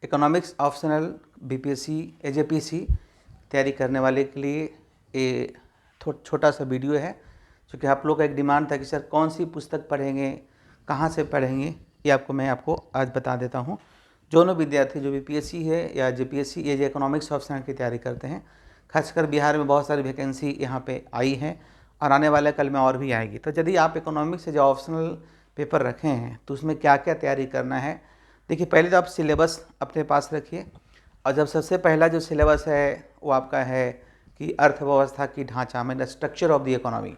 Economics optional BPSC एजेपीसी तैयारी करने वाले के लिए ये छोटा सा वीडियो है, क्योंकि आप लोग का एक डिमांड था कि सर कौन सी पुस्तक पढ़ेंगे, कहाँ से पढ़ेंगे, ये मैं आपको आज बता देता हूँ। दोनों विद्यार्थी जो बीपीएससी है या जेपीएससी ये जो इकोनॉमिक्स ऑप्शनल की तैयारी करते हैं, खासकर बिहार में बहुत सारी वैकेंसी यहाँ पे आई है और आने वाले कल में और भी आएगी। तो यदि आप इकोनॉमिक्स से जो ऑप्शनल पेपर रखे हैं तो उसमें क्या क्या तैयारी करना है, देखिए पहले तो आप सिलेबस अपने पास रखिए। और जब सबसे पहला जो सिलेबस है वो आपका है कि अर्थव्यवस्था की ढांचा में the structure of the economy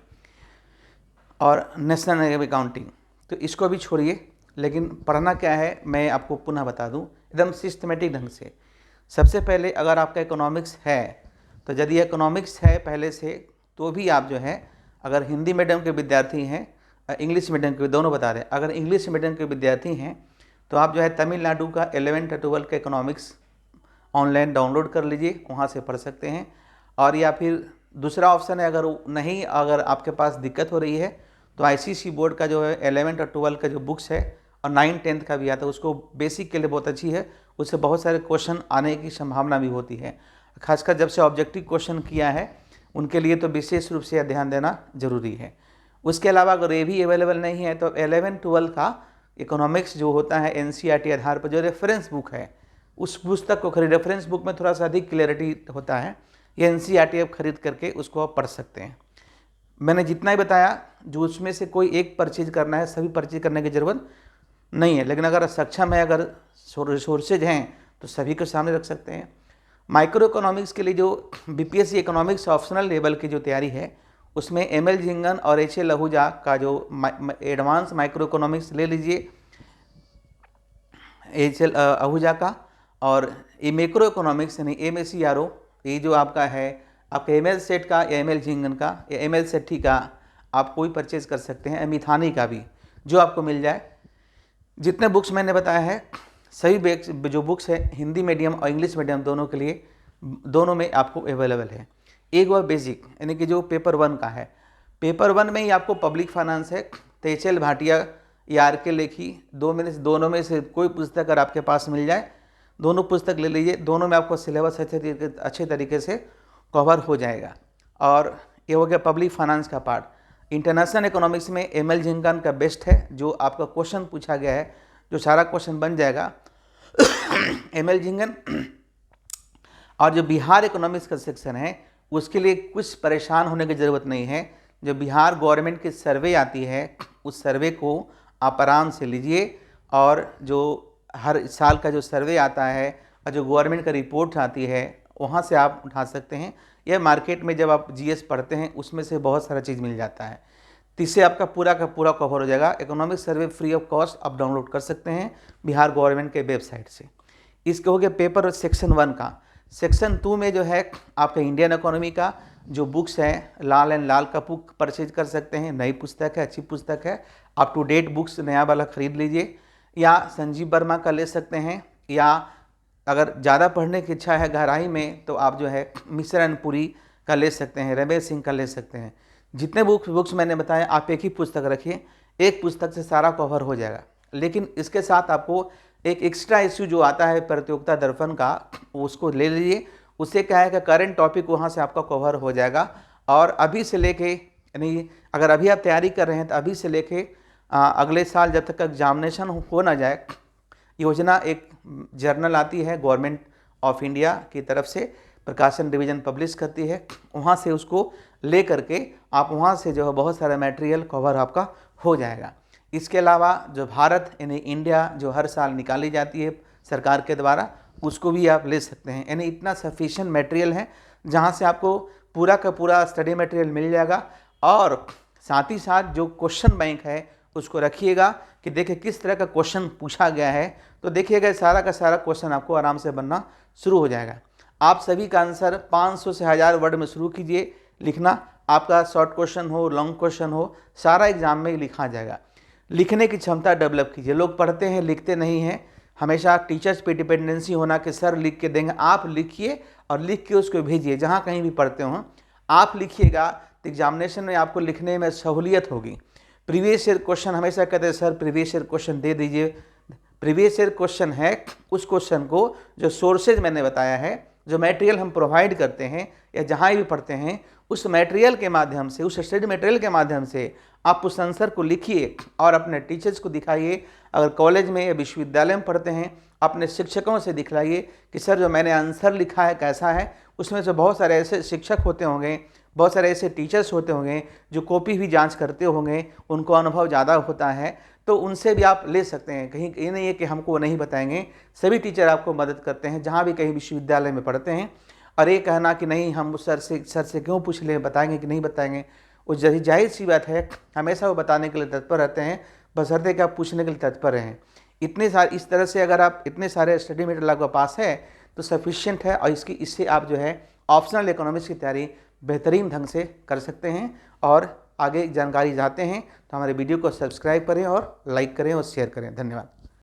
और नेशनल अकाउंटिंग, तो इसको भी छोड़िए। लेकिन पढ़ना क्या है मैं आपको पुनः बता दूं एकदम सिस्टमेटिक ढंग से। सबसे पहले अगर आपका इकोनॉमिक्स है तो यदि इकोनॉमिक्स है पहले से तो भी आप जो है अगर हिंदी मीडियम के विद्यार्थी हैं, इंग्लिश मीडियम के दोनों बता रहे हैं, अगर इंग्लिश मीडियम के विद्यार्थी हैं तो आप जो है तमिलनाडु का 11th और 12th का इकोनॉमिक्स ऑनलाइन डाउनलोड कर लीजिए, वहाँ से पढ़ सकते हैं। और या फिर दूसरा ऑप्शन है अगर आपके पास दिक्कत हो रही है तो आईसीएसई बोर्ड का जो है 11th और 12th का जो बुक्स है और 9th 10th का भी आता है, उसको बेसिक के लिए बहुत अच्छी है, उससे बहुत सारे क्वेश्चन आने की संभावना भी होती है। खासकर जब से ऑब्जेक्टिव क्वेश्चन किया है उनके लिए तो विशेष रूप से ध्यान देना जरूरी है। उसके अलावा अगर ये भी अवेलेबल नहीं है तो 11th 12th का इकोनॉमिक्स जो होता है एनसीईआरटी आधार पर जो रेफरेंस बुक है उस पुस्तक को खरीद, रेफरेंस बुक में थोड़ा सा अधिक क्लैरिटी होता है, ये एनसीईआरटी आप खरीद करके उसको आप पढ़ सकते हैं। मैंने जितना ही बताया जो उसमें से कोई एक परचेज करना है, सभी परचेज करने की ज़रूरत नहीं है, लेकिन अगर सक्षम है, अगर रिसोर्सेज हैं तो सभी को सामने रख सकते हैं। माइक्रो इकोनॉमिक्स के लिए जो बीपीएससी इकोनॉमिक्स ऑप्शनल लेवल की जो तैयारी है उसमें एमएल झिंगन और एचएल आहूजा का जो एडवांस माइक्रो इकोनॉमिक्स ले लीजिए, एचएल आहूजा का। और ये मैक्रो इकोनॉमिक्स यानी एमएसीआरओ ये जो आपका है आपका एमएल सेट का या एमएल झिंगन का या एमएल सेट्टी का आप कोई परचेज कर सकते हैं, मिथानी का भी जो आपको मिल जाए। जितने बुक्स मैंने बताया है सभी जो बुक्स है हिंदी मीडियम और इंग्लिश मीडियम दोनों के लिए दोनों में आपको अवेलेबल है। एक बार बेसिक यानी कि जो पेपर 1 का है, पेपर 1 में ही आपको पब्लिक फाइनेंस है, तेचल भाटिया या आर के लेखी दोनों में से कोई पुस्तक अगर आपके पास मिल जाए दोनों पुस्तक ले लीजिए, दोनों में आपको सिलेबस अच्छे तरीके से कवर हो जाएगा। और ये हो गया पब्लिक फाइनेंस का पार्ट। इंटरनेशनल इकोनॉमिक्स में एमएल झिंगन का बेस्ट है, जो आपका क्वेश्चन पूछा गया है जो सारा क्वेश्चन बन जाएगा एमएल झिंगन। और जो बिहार इकोनॉमिक्स का सेक्शन है उसके लिए कुछ परेशान होने की ज़रूरत नहीं है। जो बिहार गवर्नमेंट की सर्वे आती है उस सर्वे को आप आराम से लीजिए, और जो हर साल का जो सर्वे आता है और जो गवर्नमेंट का रिपोर्ट आती है वहाँ से आप उठा सकते हैं। यह मार्केट में जब आप जीएस पढ़ते हैं उसमें से बहुत सारा चीज़ मिल जाता है, इससे आपका पूरा का पूरा कवर हो जाएगा। Economic survey free of cost आप डाउनलोड कर सकते हैं बिहार गवर्नमेंट के वेबसाइट से। इसके हो गया पेपर सेक्शन 1 का। सेक्शन 2 में जो है आपका इंडियन इकोनॉमी का जो बुक्स है लाल एंड लाल का बुक परचेज कर सकते हैं, नई पुस्तक है, अच्छी पुस्तक है, अप टू डेट बुक्स नया वाला खरीद लीजिए, या संजीव वर्मा का ले सकते हैं, या अगर ज़्यादा पढ़ने की इच्छा है गहराई में तो आप जो है मिश्र एंड पुरी का ले सकते हैं, रमेश सिंह का ले सकते हैं। जितने बुक्स मैंने बताया आप एक ही पुस्तक रखिए, एक पुस्तक से सारा कवर हो जाएगा। लेकिन इसके साथ आपको एक एक्स्ट्रा इश्यू जो आता है प्रतियोगिता दर्पण का उसको ले लीजिए, उससे क्या है कि करंट टॉपिक वहाँ से आपका कवर हो जाएगा। और अभी से लेके यानी अगर अभी आप तैयारी कर रहे हैं तो अभी से लेके अगले साल जब तक एग्जामिनेशन हो ना जाए, योजना एक जर्नल आती है गवर्नमेंट ऑफ इंडिया की तरफ से, प्रकाशन डिवीज़न पब्लिश करती है, वहाँ से उसको ले करके आप वहाँ से जो है बहुत सारा मटेरियल कवर आपका हो जाएगा। इसके अलावा जो भारत यानी इंडिया जो हर साल निकाली जाती है सरकार के द्वारा उसको भी आप ले सकते हैं। यानी इतना सफिशिएंट मटेरियल है जहाँ से आपको पूरा का पूरा स्टडी मटेरियल मिल जाएगा। और साथ ही साथ जो क्वेश्चन बैंक है उसको रखिएगा कि देखिए किस तरह का क्वेश्चन पूछा गया है, तो देखिएगा सारा का सारा क्वेश्चन आपको आराम से बनना शुरू हो जाएगा। आप सभी का आंसर 500 से 1000 वर्ड में शुरू कीजिए लिखना, आपका शॉर्ट क्वेश्चन हो लॉन्ग क्वेश्चन हो सारा एग्जाम में लिखा जाएगा। लिखने की क्षमता डेवलप कीजिए। लोग पढ़ते हैं लिखते नहीं हैं, हमेशा टीचर्स पे डिपेंडेंसी होना कि सर लिख के देंगे, आप लिखिए और लिख के उसको भेजिए। जहाँ कहीं भी पढ़ते हो आप लिखिएगा तो एग्जामिनेशन में आपको लिखने में सहूलियत होगी। प्रीवियस ईयर क्वेश्चन हमेशा कहते हैं सर प्रीवियस ईयर क्वेश्चन दे दीजिए, प्रीवियस ईयर क्वेश्चन है, उस क्वेश्चन को जो सोर्सेज मैंने बताया है, जो मटेरियल हम प्रोवाइड करते हैं या जहाँ भी पढ़ते हैं, उस मटेरियल के माध्यम से, उस स्टडी मटेरियल के माध्यम से आप उस आंसर को लिखिए और अपने टीचर्स को दिखाइए। अगर कॉलेज में या विश्वविद्यालय में पढ़ते हैं, अपने शिक्षकों से दिखलाइए कि सर जो मैंने आंसर लिखा है कैसा है। उसमें से बहुत सारे ऐसे शिक्षक होते होंगे, बहुत सारे ऐसे टीचर्स होते होंगे जो कॉपी भी जांच करते होंगे, उनको अनुभव ज़्यादा होता है, तो उनसे भी आप ले सकते हैं। कहीं ये नहीं है कि हमको वो नहीं बताएंगे, सभी टीचर आपको मदद करते हैं जहाँ भी कहीं विश्वविद्यालय में पढ़ते हैं। और ये कहना कि नहीं हम उस सर से क्यों पूछ लें, बताएंगे कि नहीं बताएंगे, वो जाहिर सी बात है, हमेशा वो बताने के लिए तत्पर रहते हैं, बशर्ते कि आप पूछने के लिए तत्पर रहें। इस तरह से अगर आप इतने सारे स्टडी मटेरियल आपके पास है तो सफिशिएंट है, और इससे आप जो है ऑप्शनल इकोनॉमिक्स की तैयारी बेहतरीन ढंग से कर सकते हैं। और आगे जानकारी चाहते हैं तो हमारे वीडियो को सब्सक्राइब करें और लाइक करें और शेयर करें। धन्यवाद।